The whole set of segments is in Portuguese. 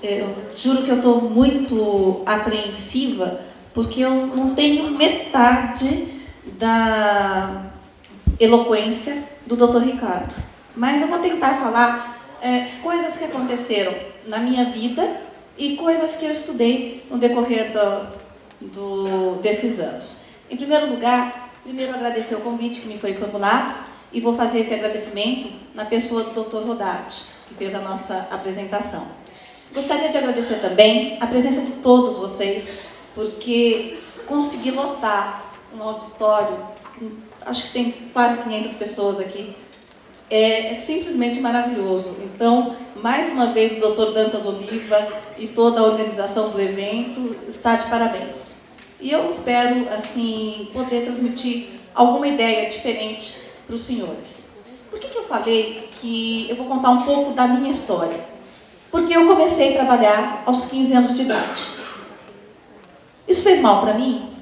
Eu juro que eu estou muito apreensiva, porque eu não tenho metade da eloquência do Dr. Ricardo. Mas eu vou tentar falar coisas que aconteceram na minha vida e coisas que eu estudei no decorrer desses anos. Em primeiro lugar, primeiro agradecer o convite que me foi formulado e vou fazer esse agradecimento na pessoa do Dr. Rodarte, que fez a nossa apresentação. Gostaria de agradecer também a presença de todos vocês, porque consegui lotar um auditório, acho que tem quase 500 pessoas aqui, é simplesmente maravilhoso. Então, mais uma vez, o Dr. Dantas Oliva e toda a organização do evento está de parabéns. E eu espero, assim, poder transmitir alguma ideia diferente para os senhores. Por que eu falei que eu vou contar um pouco da minha história? Porque eu comecei a trabalhar aos 15 anos de idade. Isso fez mal para mim?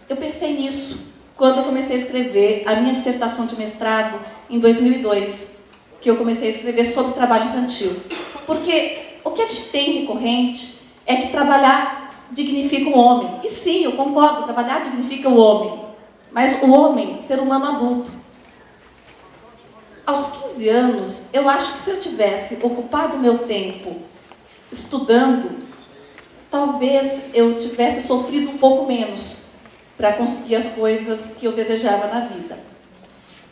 Eu pensei nisso quando eu comecei a escrever a minha dissertação de mestrado em 2002, que eu comecei a escrever sobre trabalho infantil. Porque o que a gente tem recorrente é que trabalhar dignifica o homem. E sim, eu concordo, trabalhar dignifica o homem. Mas o homem, ser humano adulto. Aos 15 anos, eu acho que se eu tivesse ocupado meu tempo estudando, talvez eu tivesse sofrido um pouco menos para conseguir as coisas que eu desejava na vida.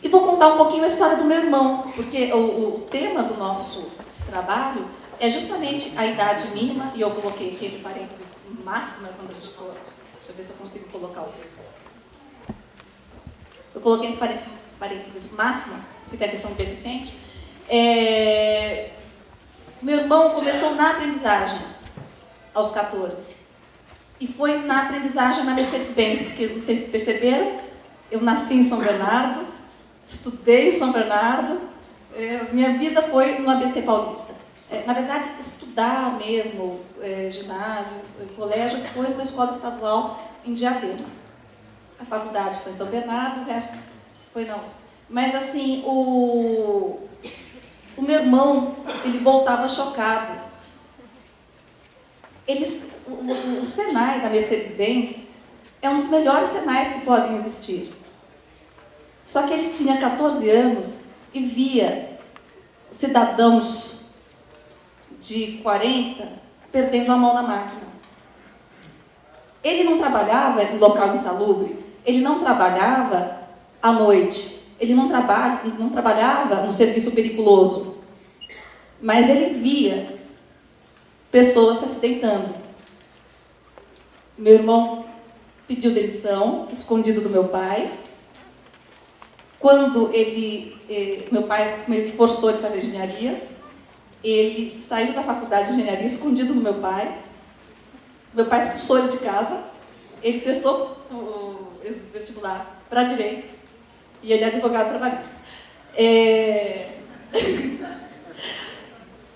E vou contar um pouquinho a história do meu irmão, porque o tema do nosso trabalho é justamente a idade mínima, e eu coloquei aqui esse parênteses máxima, quando a gente for... Deixa eu ver se eu consigo colocar o... Eu coloquei parênteses máxima, porque tem a questão do deficiente. Meu irmão começou na aprendizagem, aos 14. E foi na aprendizagem na Mercedes-Benz, porque, não sei se perceberam, eu nasci em São Bernardo, estudei em São Bernardo, minha vida foi no ABC Paulista. Na verdade, estudar mesmo, ginásio, colégio, foi numa escola estadual em Diadema. A faculdade foi em São Bernardo, o resto foi na USP. Mas, assim, o meu irmão, ele voltava chocado. O Senai da Mercedes-Benz é um dos melhores Senais que podem existir. Só que ele tinha 14 anos e via cidadãos de 40 perdendo a mão na máquina. Ele não trabalhava em local insalubre, ele não trabalhava à noite, ele não trabalhava no serviço periculoso, mas ele via pessoas se acidentando. Meu irmão pediu demissão, escondido do meu pai. Quando meu pai meio que forçou ele a fazer engenharia, ele saiu da faculdade de engenharia escondido do meu pai. Meu pai expulsou ele de casa, ele prestou o vestibular para direito e ele é advogado trabalhista.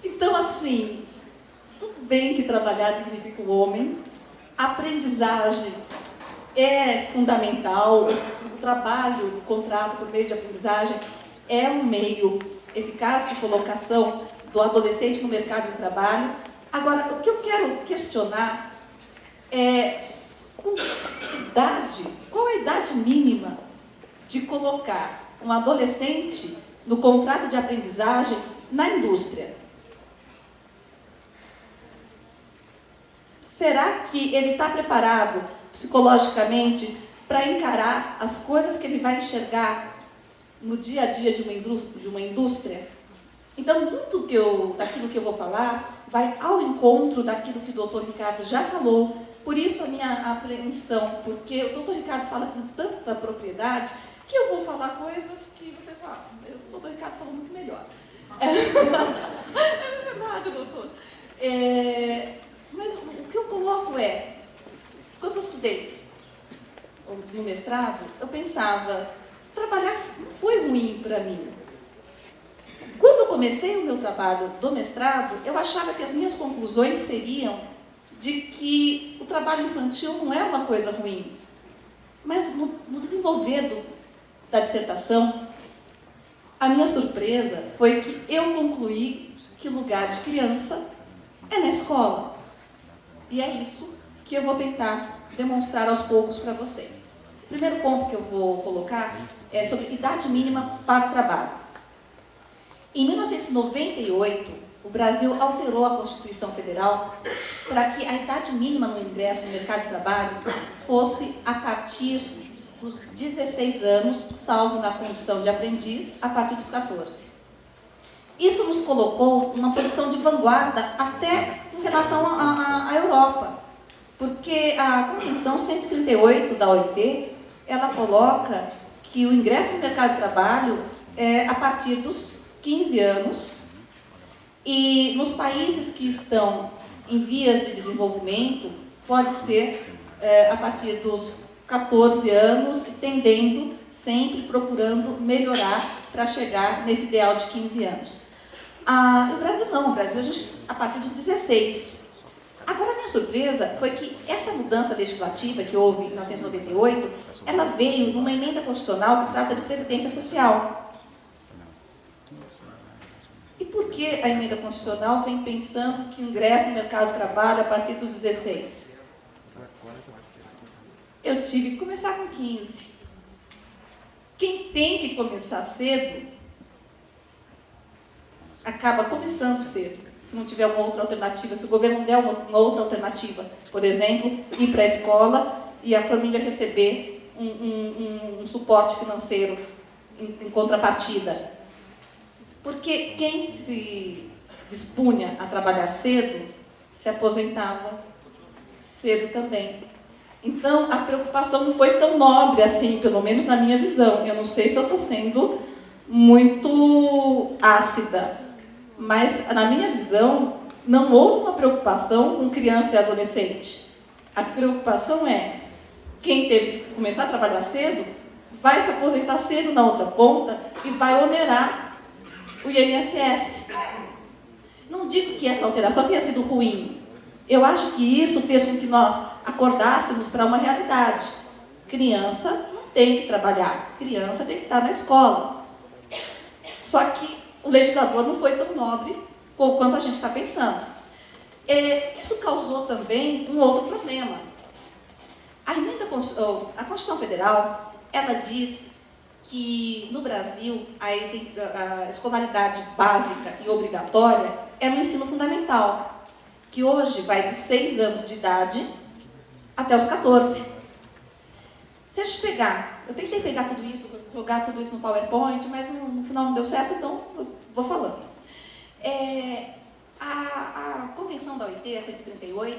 Então, assim, tudo bem que trabalhar dignifica o homem, a aprendizagem é fundamental, o trabalho do contrato por meio de aprendizagem é um meio eficaz de colocação do adolescente no mercado de trabalho. Agora, o que eu quero questionar é qual a idade mínima de colocar um adolescente no contrato de aprendizagem na indústria? Será que ele está preparado psicologicamente para encarar as coisas que ele vai enxergar no dia a dia de uma indústria? Então, muito daquilo que eu vou falar vai ao encontro daquilo que o Dr. Ricardo já falou. Por isso a minha apreensão, porque o Dr. Ricardo fala com tanta propriedade que eu vou falar coisas que vocês falam, o Dr. Ricardo falou muito melhor. É verdade, doutor. Mas o que eu coloco quando eu estudei no mestrado, eu pensava, trabalhar não foi ruim para mim. Quando eu comecei o meu trabalho do mestrado, eu achava que as minhas conclusões seriam de que o trabalho infantil não é uma coisa ruim. Mas no desenvolver da dissertação, a minha surpresa foi que eu concluí que o lugar de criança é na escola. E é isso que eu vou tentar demonstrar aos poucos para vocês. O primeiro ponto que eu vou colocar é sobre idade mínima para o trabalho. Em 1998, o Brasil alterou a Constituição Federal para que a idade mínima no ingresso no mercado de trabalho fosse a partir dos 16 anos, salvo na condição de aprendiz, a partir dos 14. Isso nos colocou numa posição de vanguarda até em relação à Europa, porque a Convenção 138 da OIT, ela coloca que o ingresso no mercado de trabalho é a partir dos 15 anos, e nos países que estão em vias de desenvolvimento, pode ser a partir dos 14 anos, tendendo, sempre procurando melhorar para chegar nesse ideal de 15 anos. No Brasil não, no Brasil a gente, a partir dos 16. Agora, a minha surpresa foi que essa mudança legislativa que houve em 1998, ela veio numa emenda constitucional que trata de previdência social. E por que a emenda constitucional vem pensando que o ingresso no mercado de trabalho a partir dos 16? Eu tive que começar com 15. Quem tem que começar cedo, acaba começando cedo. Se não tiver uma outra alternativa, se o governo não der uma outra alternativa, por exemplo, ir para a escola e a família receber um suporte financeiro em contrapartida. Porque quem se dispunha a trabalhar cedo, se aposentava cedo também. Então, a preocupação não foi tão nobre assim, pelo menos na minha visão. Eu não sei se eu estou sendo muito ácida, mas, na minha visão, não houve uma preocupação com criança e adolescente. A preocupação é, quem teve que começar a trabalhar cedo, vai se aposentar cedo na outra ponta e vai onerar o INSS. Não digo que essa alteração tenha sido ruim. Eu acho que isso fez com que nós acordássemos para uma realidade. Criança não tem que trabalhar, criança tem que estar na escola. Só que o legislador não foi tão nobre quanto a gente está pensando. Isso causou também um outro problema. A Constituição Federal, ela diz que no Brasil a escolaridade básica e obrigatória é no ensino fundamental, que hoje vai dos 6 anos de idade até os 14. Se a gente pegar, eu tentei pegar tudo isso, jogar tudo isso no PowerPoint, mas no final não deu certo, então eu vou falando. A Convenção da OIT, a 138,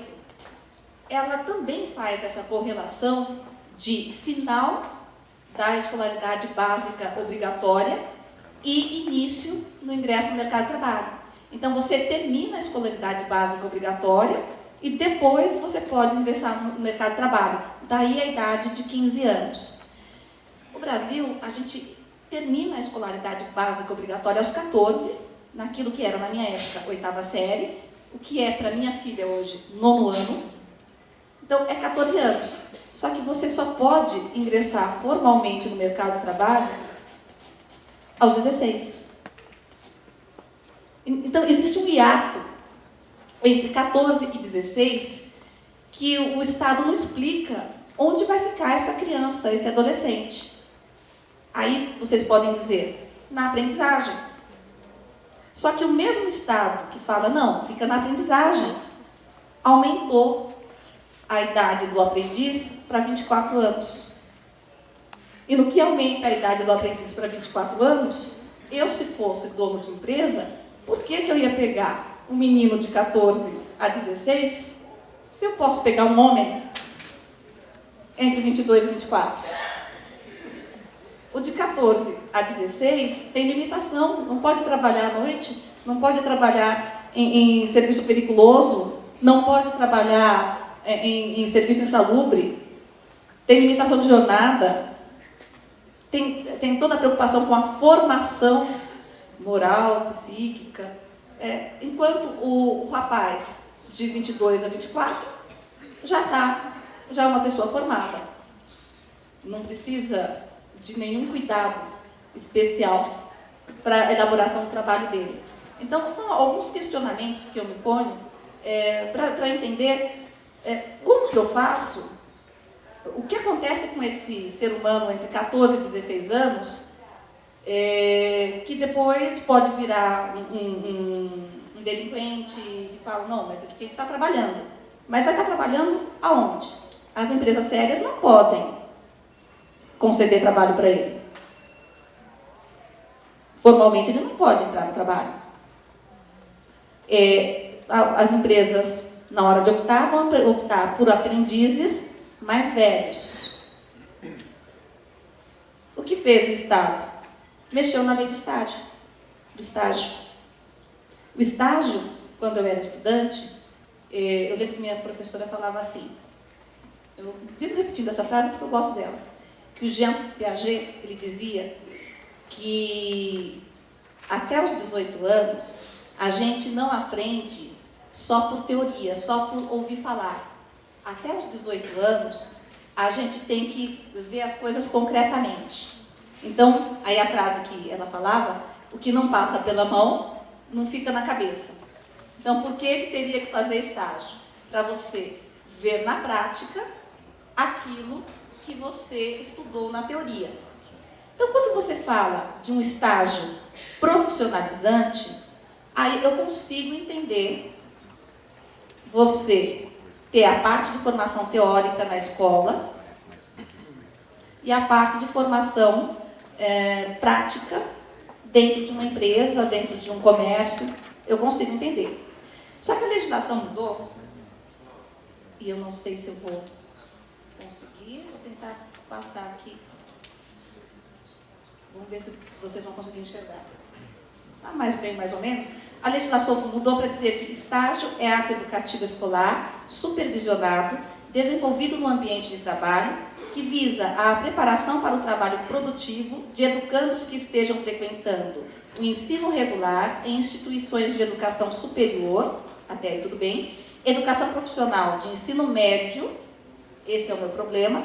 ela também faz essa correlação de final da escolaridade básica obrigatória e início no ingresso no mercado de trabalho. Então, você termina a escolaridade básica obrigatória e depois você pode ingressar no mercado de trabalho. Daí a idade de 15 anos. No Brasil, a gente termina a escolaridade básica obrigatória aos 14, naquilo que era, na minha época, 8ª série, o que é para minha filha hoje, 9º ano. Então, é 14 anos. Só que você só pode ingressar formalmente no mercado de trabalho aos 16. Então, existe um hiato entre 14 e 16 que o Estado não explica onde vai ficar essa criança, esse adolescente. Aí, vocês podem dizer, na aprendizagem. Só que o mesmo Estado que fala, não, fica na aprendizagem, aumentou a idade do aprendiz para 24 anos. E no que aumenta a idade do aprendiz para 24 anos, eu, se fosse dono de empresa, por que eu ia pegar um menino de 14 a 16, se eu posso pegar um homem entre 22 e 24? O de 14 a 16 tem limitação, não pode trabalhar à noite, não pode trabalhar em serviço periculoso, não pode trabalhar em serviço insalubre, tem limitação de jornada, tem toda a preocupação com a formação moral, psíquica, enquanto o rapaz de 22 a 24 já é uma pessoa formada, não precisa de nenhum cuidado especial para a elaboração do trabalho dele. Então, são alguns questionamentos que eu me ponho para entender como que eu faço, o que acontece com esse ser humano entre 14 e 16 anos, que depois pode virar um delinquente que fala, não, mas ele tinha que estar trabalhando. Mas vai estar trabalhando aonde? As empresas sérias não podem conceder trabalho para ele. Formalmente ele não pode entrar no trabalho. As empresas, na hora de optar, vão optar por aprendizes mais velhos. O que fez o Estado? Mexeu na lei do estágio. O estágio, quando eu era estudante, eu lembro que minha professora falava assim, eu vivo repetindo essa frase porque eu gosto dela, que o Jean Piaget, ele dizia que até os 18 anos, a gente não aprende só por teoria, só por ouvir falar. Até os 18 anos, a gente tem que ver as coisas concretamente. Então, aí a frase que ela falava, o que não passa pela mão, não fica na cabeça. Então, por que teria que fazer estágio? Para você ver na prática aquilo que você estudou na teoria. Então, quando você fala de um estágio profissionalizante, aí eu consigo entender você ter a parte de formação teórica na escola e a parte de formação prática dentro de uma empresa, dentro de um comércio, eu consigo entender. Só que a legislação mudou, e eu não sei se eu vou conseguir, vou tentar passar aqui. Vamos ver se vocês vão conseguir enxergar. Mais ou menos. A legislação mudou para dizer que estágio é ato educativo escolar, supervisionado, desenvolvido no ambiente de trabalho, que visa a preparação para o trabalho produtivo de educandos que estejam frequentando o ensino regular em instituições de educação superior, até aí tudo bem, educação profissional de ensino médio, esse é o meu problema,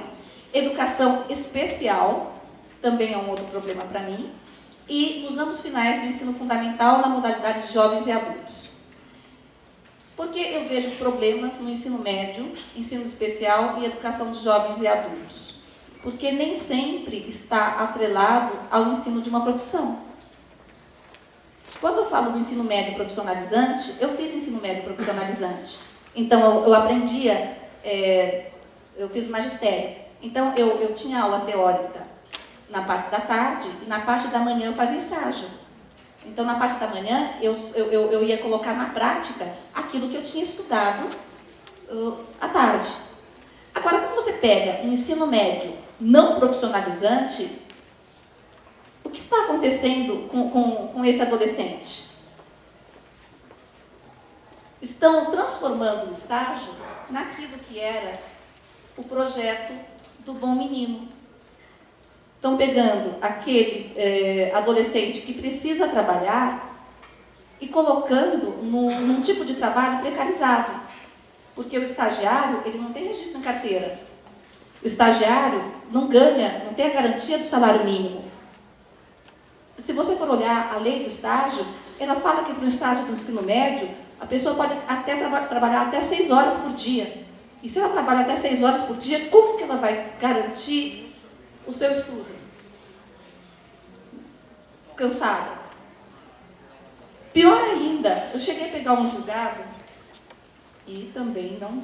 educação especial, também é um outro problema para mim, e nos anos finais do ensino fundamental na modalidade de jovens e adultos. Por que eu vejo problemas no ensino médio, ensino especial e educação de jovens e adultos? Porque nem sempre está atrelado ao ensino de uma profissão. Quando eu falo do ensino médio profissionalizante, eu fiz ensino médio profissionalizante. Então, eu aprendia, eu fiz magistério. Então, eu tinha aula teórica na parte da tarde e na parte da manhã eu fazia estágio. Então, na parte da manhã, eu ia colocar na prática aquilo que eu tinha estudado à tarde. Agora, quando você pega um ensino médio não profissionalizante, o que está acontecendo com esse adolescente? Estão transformando o estágio naquilo que era o projeto do bom menino. Estão pegando aquele adolescente que precisa trabalhar e colocando num tipo de trabalho precarizado. Porque o estagiário, ele não tem registro em carteira. O estagiário não ganha, não tem a garantia do salário mínimo. Se você for olhar a lei do estágio, ela fala que para o estágio do ensino médio, a pessoa pode até trabalhar até 6 horas por dia. E se ela trabalha até 6 horas por dia, como que ela vai garantir o seu estudo? Cansada. Pior ainda, eu cheguei a pegar um julgado e também não...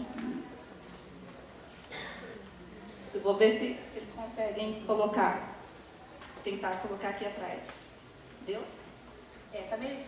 Eu vou ver se eles conseguem colocar, tentar colocar aqui atrás. Deu? Tá meio...